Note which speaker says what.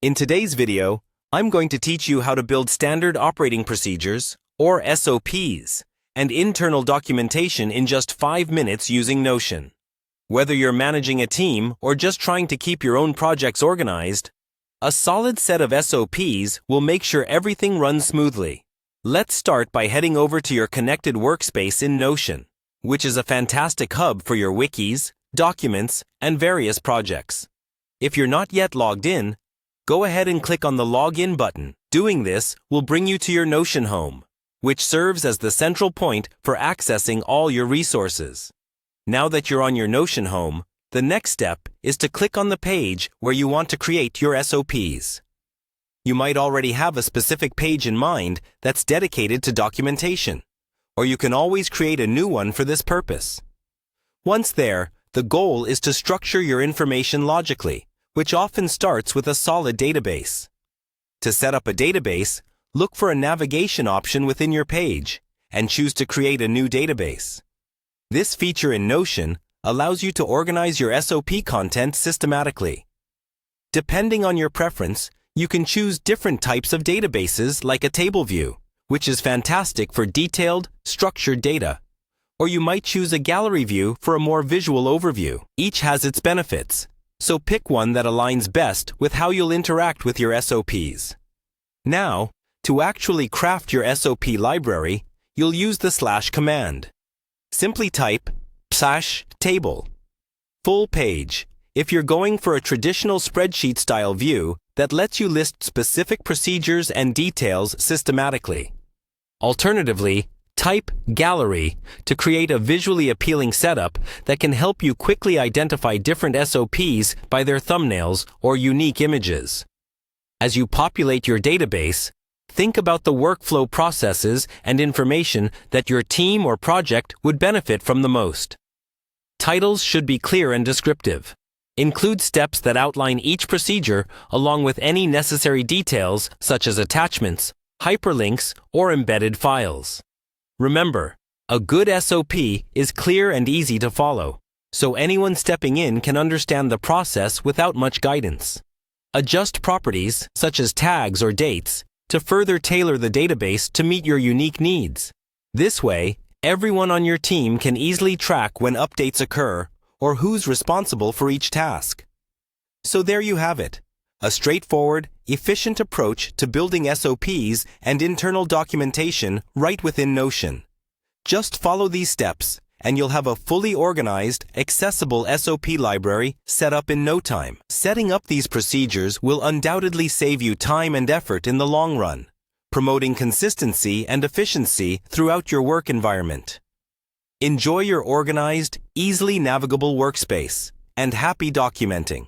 Speaker 1: In today's video, I'm going to teach you how to build standard operating procedures, or SOPs, and internal documentation in just 5 minutes using Notion. Whether you're managing a team or just trying to keep your own projects organized, a solid set of SOPs will make sure everything runs smoothly. Let's start by heading over to your connected workspace in Notion, which is a fantastic hub for your wikis, documents, and various projects. If you're not yet logged in, go ahead and click on the Login button. Doing this will bring you to your Notion home, which serves as the central point for accessing all your resources. Now that you're on your Notion home, the next step is to click on the page where you want to create your SOPs. You might already have a specific page in mind that's dedicated to documentation, or you can always create a new one for this purpose. Once there, the goal is to structure your information logically, which often starts with a solid database. To set up a database, look for a navigation option within your page and choose to create a new database. This feature in Notion allows you to organize your SOP content systematically. Depending on your preference, you can choose different types of databases like a table view, which is fantastic for detailed, structured data. Or you might choose a gallery view for a more visual overview. Each has its benefits, so pick one that aligns best with how you'll interact with your SOPs. Now, to actually craft your SOP library, you'll use the / command. Simply type /table. Full page, if you're going for a traditional spreadsheet-style view that lets you list specific procedures and details systematically. Alternatively, type gallery to create a visually appealing setup that can help you quickly identify different SOPs by their thumbnails or unique images. As you populate your database, think about the workflow processes and information that your team or project would benefit from the most. Titles should be clear and descriptive. Include steps that outline each procedure along with any necessary details such as attachments, hyperlinks, or embedded files. Remember, a good SOP is clear and easy to follow, so anyone stepping in can understand the process without much guidance. Adjust properties, such as tags or dates, to further tailor the database to meet your unique needs. This way, everyone on your team can easily track when updates occur or who's responsible for each task. So there you have it, a straightforward, efficient approach to building SOPs and internal documentation right within Notion. Just follow these steps, and you'll have a fully organized, accessible SOP library set up in no time. Setting up these procedures will undoubtedly save you time and effort in the long run, promoting consistency and efficiency throughout your work environment. Enjoy your organized, easily navigable workspace, and happy documenting.